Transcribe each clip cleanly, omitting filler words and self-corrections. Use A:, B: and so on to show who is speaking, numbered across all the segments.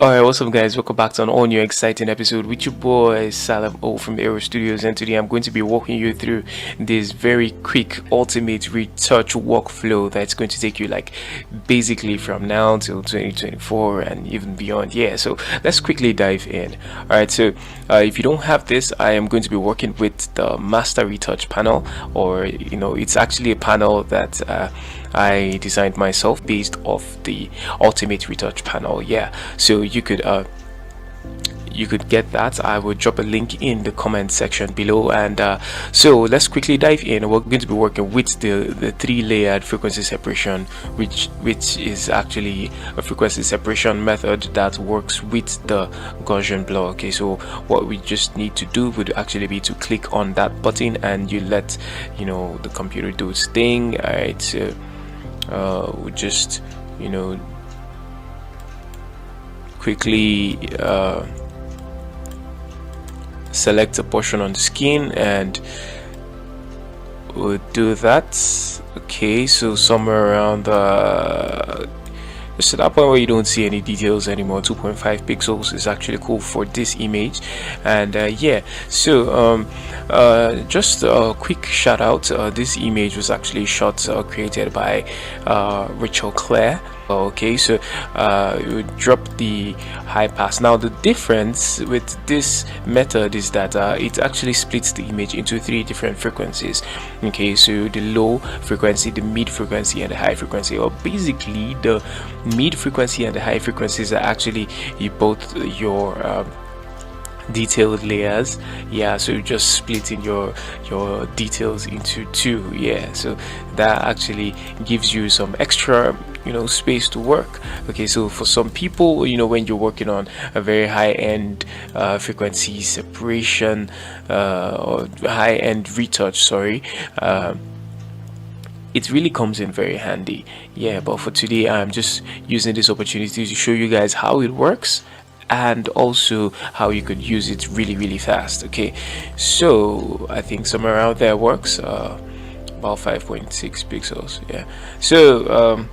A: Alright, what's up guys? Welcome back to an all new exciting episode with your boy Salam O from Aero Studios, and today I'm going to be walking you through this very quick ultimate retouch workflow that's going to take you like basically from now till 2024 and even beyond. Yeah, so let's quickly dive in. Alright, so if you don't have this, I am going to be working with the Master Retouch Panel, or it's actually a panel that I designed myself based off the Ultimate Retouch Panel. Yeah, so you could get that. I will drop a link in the comment section below, and so let's quickly dive in. We're going to be working with the three-layered frequency separation, which is actually a frequency separation method that works with the Gaussian blur. Okay, so what we just need to do would actually be to click on that button and you let the computer do its thing. All right, so we just quickly select a portion on the skin and we'll do that. Okay, so somewhere around just to that point where you don't see any details anymore, 2.5 pixels is actually cool for this image. And yeah, so just a quick shout out, this image was actually created by Rachel Claire. Okay, so you drop the high pass. Now the difference with this method is that it actually splits the image into three different frequencies. Okay, so the low frequency, the mid frequency, and the high frequency. Or basically the mid frequency and the high frequencies are actually both your detailed layers. Yeah, so you're just splitting your details into two. Yeah, so that actually gives you some extra space to work. Okay, so for some people, when you're working on a very high-end frequency separation or high-end retouch, sorry, it really comes in very handy. Yeah, but for today I'm just using this opportunity to show you guys how it works and also how you could use it really fast. Okay, so I think somewhere around there works, about 5.6 pixels. Yeah, so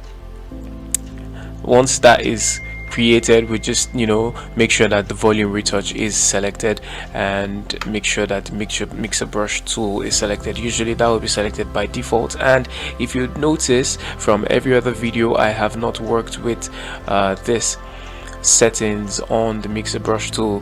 A: once that is created, we just make sure that the volume retouch is selected and make sure that mixer brush tool is selected. Usually that will be selected by default, and if you notice from every other video, I have not worked with this settings on the mixer brush tool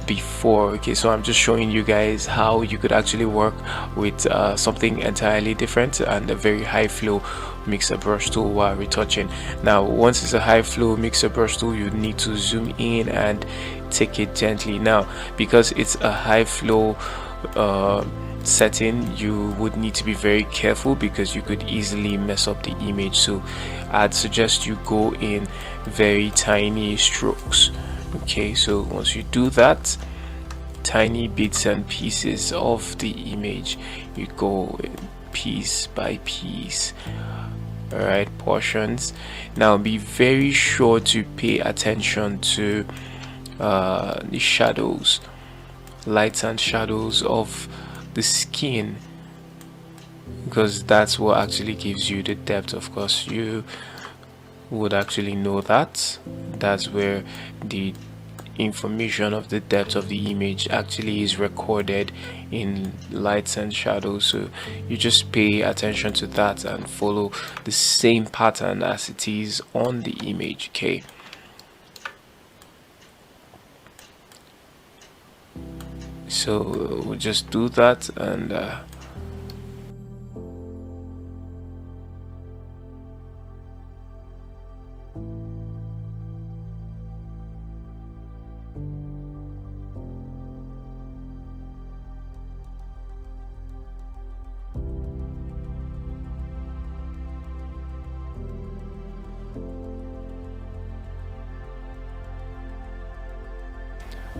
A: before. Okay, so I'm just showing you guys how you could actually work with something entirely different and a very high flow mixer brush tool while retouching. Now once it's a high flow mixer brush tool, you need to zoom in and take it gently. Now because it's a high flow setting, you would need to be very careful because you could easily mess up the image, so I'd suggest you go in very tiny strokes. Okay, so once you do that, tiny bits and pieces of the image, you go in piece by piece. Alright, portions. Now be very sure to pay attention to the shadows, lights and shadows of the skin, because that's what actually gives you the depth. Of course you would actually know that that's where the information of the depth of the image actually is recorded in lights and shadows. So you just pay attention to that and follow the same pattern as it is on the image. Okay, so we'll just do that, and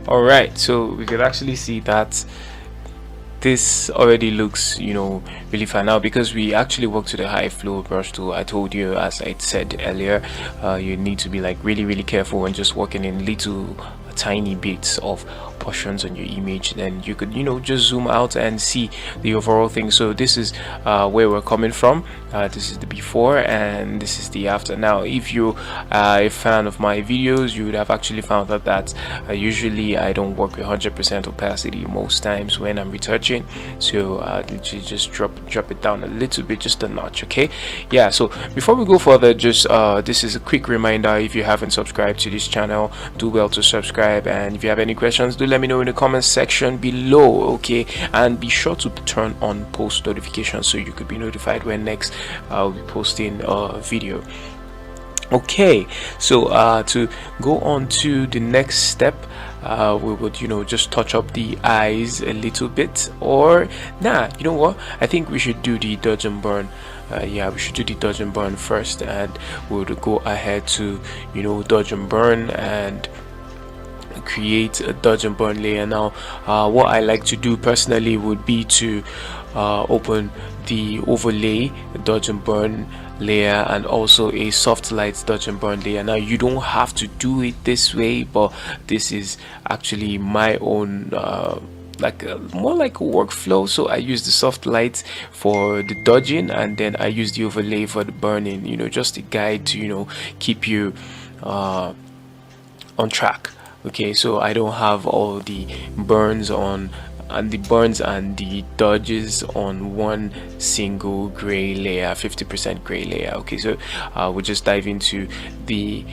A: all right, so we could actually see that this already looks really fine. Now because we actually work to the high flow brush tool, I told you, as I said earlier, you need to be like really careful when just working in little tiny bits of portions on your image, then you could, you know, just zoom out and see the overall thing. So this is where we're coming from. This is the before and this is the after. Now if you are a fan of my videos, you would have actually found out that usually I don't work with 100% opacity most times when I'm retouching, so literally just drop it down a little bit, just a notch. Okay, yeah. So before we go further, just this is a quick reminder: if you haven't subscribed to this channel, do well to subscribe, and if you have any questions, do let me know in the comment section below. Okay, and be sure to turn on post notifications so you could be notified when next I'll be posting a video. Okay, so to go on to the next step, we would, you know, just touch up the eyes a little bit, or nah, you know what, I think we should do the dodge and burn. Yeah, we should do the dodge and burn first, and we would go ahead to, you know, dodge and burn and create a dodge and burn layer. Now what I like to do personally would be to open the overlay, dodge and burn layer, and also a soft light dodge and burn layer. Now you don't have to do it this way, but this is actually my own more like a workflow. So I use the soft light for the dodging, and then I use the overlay for the burning, you know, just a guide to, you know, keep you on track. Okay, so I don't have all the burns on and the dodges on one single gray layer, 50% gray layer. Okay, so we'll just dive into the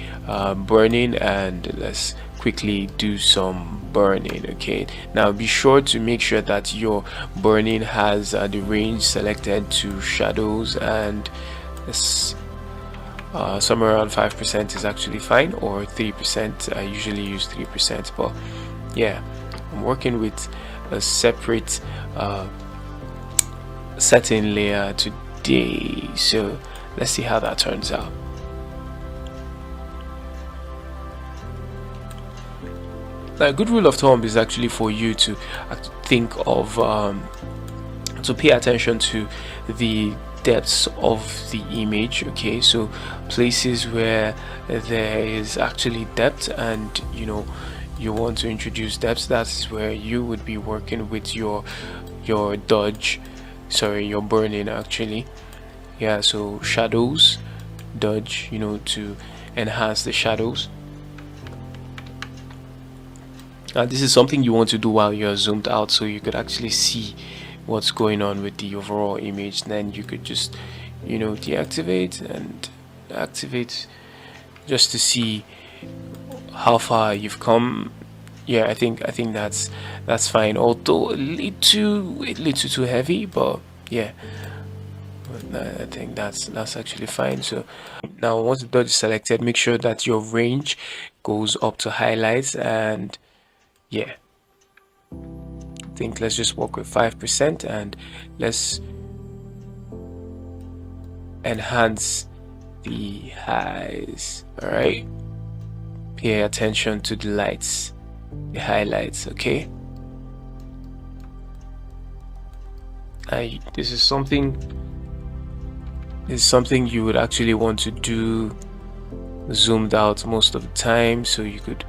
A: burning, and let's quickly do some burning. Okay, now be sure to make sure that your burning has the range selected to shadows, and this somewhere around 5% is actually fine, or 3%. I usually use 3%, but yeah, I'm working with a separate setting layer today, so let's see how that turns out. Now, a good rule of thumb is actually for you to think of to pay attention to the depths of the image. Okay, so places where there is actually depth, and you know, you want to introduce depth, that's where you would be working with your dodge, sorry, your burning actually. Yeah, so shadows, dodge, you know, to enhance the shadows. Now this is something you want to do while you're zoomed out, so you could actually see what's going on with the overall image. Then you could just, you know, deactivate and activate just to see how far you've come. Yeah, I think that's fine, although a little too heavy, but yeah, I think that's actually fine. So now once the dodge is selected, make sure that your range goes up to highlights, and yeah, I think let's just work with 5%, and let's enhance the highs. All right, pay attention to the lights, the highlights. Okay, this is something you would actually want to do zoomed out most of the time, so you could,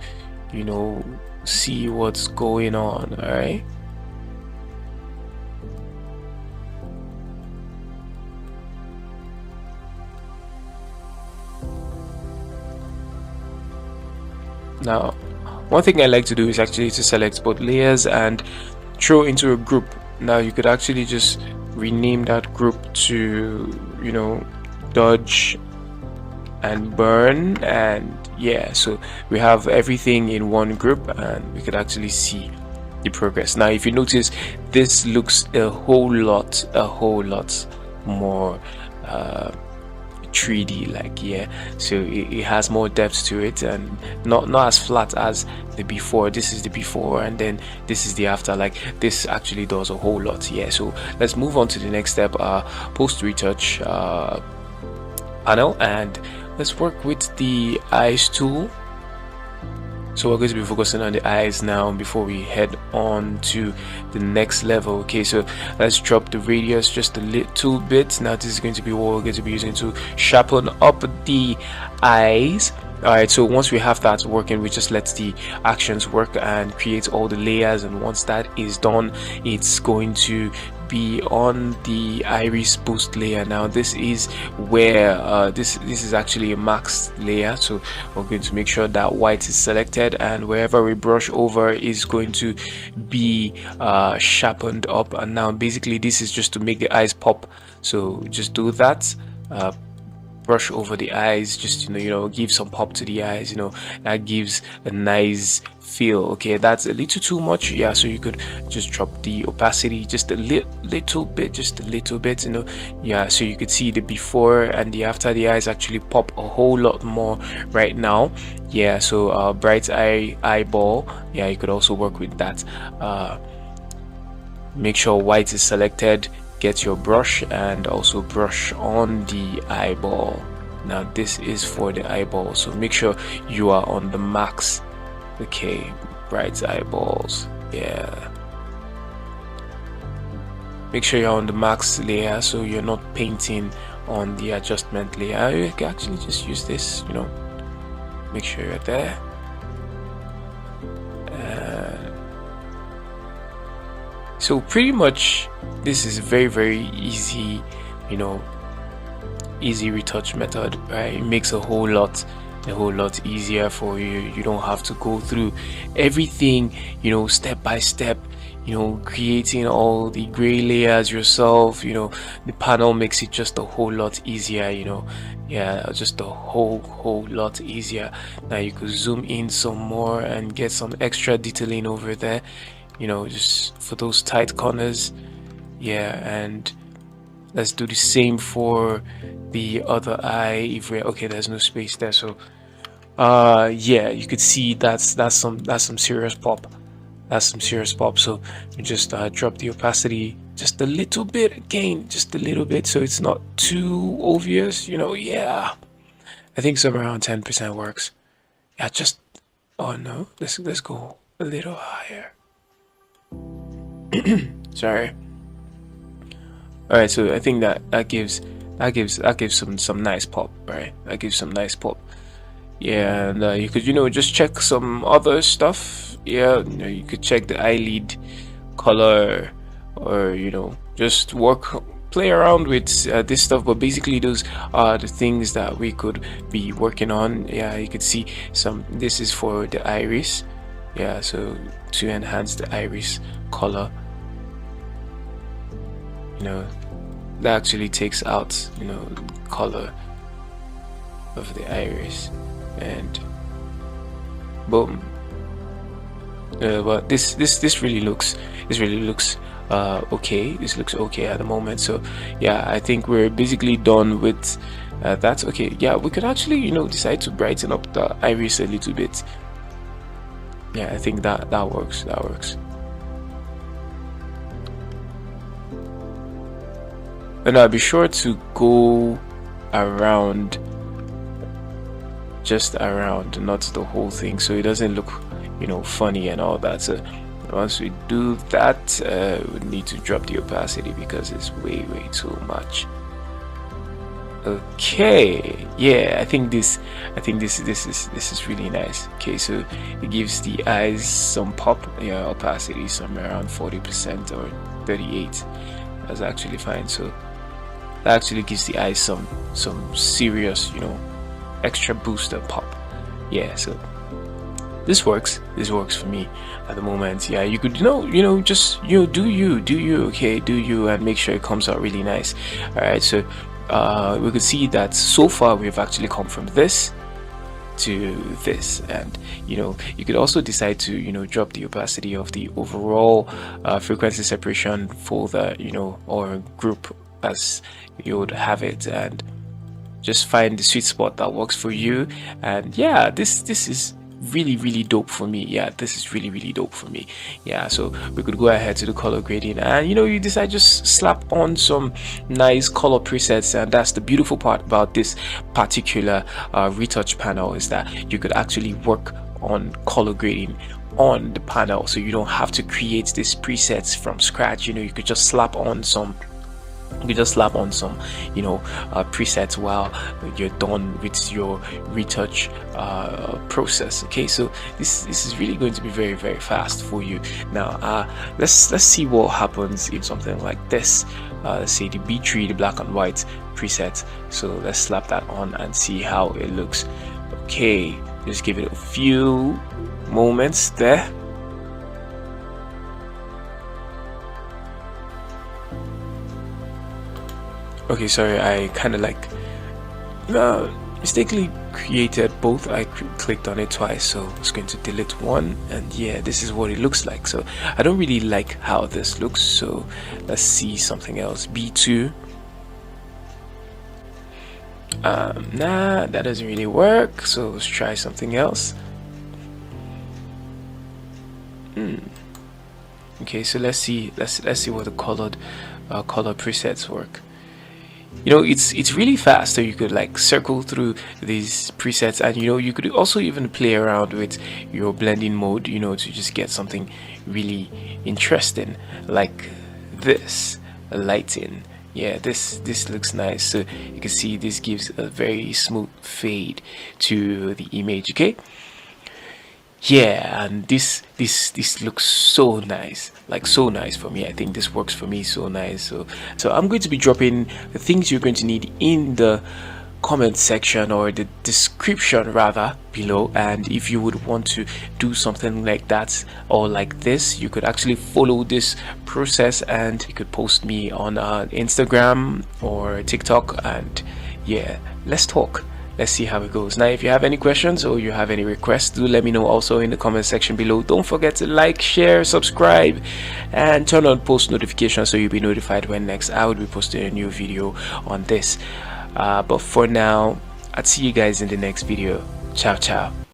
A: you know, see what's going on. All right, now one thing I like to do is actually to select both layers and throw into a group. Now you could actually just rename that group to, you know, dodge and burn, and yeah, so we have everything in one group, and we could actually see the progress. Now if you notice, this looks a whole lot more 3D like. Yeah, so it has more depth to it, and not as flat as the before. This is the before, and then this is the after. Like, this actually does a whole lot. Yeah, so let's move on to the next step, post retouch panel, and let's work with the eyes tool. So we're going to be focusing on the eyes now before we head on to the next level. Okay, so let's drop the radius just a little bit. Now this is going to be what we're going to be using to sharpen up the eyes. Alright, so once we have that working, we just let the actions work and create all the layers, and once that is done, it's going to be on the iris boost layer. Now this is where this is actually a max layer, so we're going to make sure that white is selected, and wherever we brush over is going to be sharpened up. And now basically this is just to make the eyes pop, so just do that. Brush over the eyes, just give some pop to the eyes. That gives a nice feel. Okay, that's a little too much, yeah, so you could just drop the opacity just a little bit, yeah, so you could see the before and the after. The eyes actually pop a whole lot more right now, yeah. So bright eyeball, yeah, you could also work with that. Make sure white is selected, get your brush, and also brush on the eyeball. Now this is for the eyeball, so make sure you are on the max. Okay, bright eyeballs, yeah, make sure you're on the max layer, so you're not painting on the adjustment layer. You can actually just use this, make sure you're there. So pretty much this is very easy, easy retouch method, right? It makes a whole lot easier for you. You don't have to go through everything, step by step, creating all the gray layers yourself. The panel makes it just a whole lot easier, yeah, just a whole lot easier. Now you could zoom in some more and get some extra detailing over there, just for those tight corners, yeah. And let's do the same for the other eye. If we're okay, there's no space there, so yeah, you could see that's some serious pop. So you just drop the opacity just a little bit, again, just a little bit, so it's not too obvious, yeah. I think somewhere around 10% works. Yeah, just, oh no, let's go a little higher. Sorry. All right, so I think that gives some nice pop, right? That gives some nice pop. Yeah, and you could just check some other stuff. Yeah, you could check the eyelid color, or just play around with this stuff. But basically those are the things that we could be working on. Yeah, you could see this is for the iris, yeah, so to enhance the iris color, that actually takes out color of the iris, and boom. But this really looks okay. This looks okay at the moment. So yeah, I think we're basically done with that. Okay, yeah, we could actually decide to brighten up the iris a little bit. Yeah, I think that works. And I'll be sure to go around, just around, not the whole thing, so it doesn't look funny and all that. So once we do that, we need to drop the opacity because it's way too much. Okay, yeah, I think this is really nice. Okay, so it gives the eyes some pop. Yeah, opacity somewhere around 40% or 38. That's actually fine. So that actually gives the eyes some serious extra boost and pop. Yeah, so this works for me at the moment. Yeah, you could just do you, okay, do you, and make sure it comes out really nice. All right, so we could see that so far we've actually come from this to this, and you could also decide to drop the opacity of the overall frequency separation folder, or group, as you would have it, and just find the sweet spot that works for you. And yeah, this is really dope for me. Yeah, this is really dope for me. Yeah, so we could go ahead to the color grading, and you decide just slap on some nice color presets. And that's the beautiful part about this particular retouch panel, is that you could actually work on color grading on the panel, so you don't have to create these presets from scratch. You could just slap on some You just slap on some, presets while you're done with your retouch process. Okay, so this is really going to be very, very fast for you. Now let's see what happens if something like this, let's say the B3, the black and white preset. So let's slap that on and see how it looks. Okay, just give it a few moments there. Okay, sorry, I kind of like mistakenly created both. I clicked on it twice, so I was going to delete one, and yeah, this is what it looks like. So I don't really like how this looks, so let's see something else. B2. Nah, that doesn't really work, so let's try something else. Okay, so let's see what the color presets work. It's really fast, so you could like circle through these presets, and you could also even play around with your blending mode, to just get something really interesting like this lighting. Yeah, this looks nice. So you can see this gives a very smooth fade to the image. Okay, yeah, and this looks so nice, like so nice for me. I think this works for me so nice. So I'm going to be dropping the things you're going to need in the comment section, or the description rather, below. And if you would want to do something like that or like this, you could actually follow this process, and you could post me on Instagram or TikTok, and yeah, let's talk. Let's see how it goes. Now, if you have any questions or you have any requests, do let me know also in the comment section below. Don't forget to like, share, subscribe, and turn on post notifications so you'll be notified when next I will be posting a new video on this. But for now, I'll see you guys in the next video. Ciao, ciao.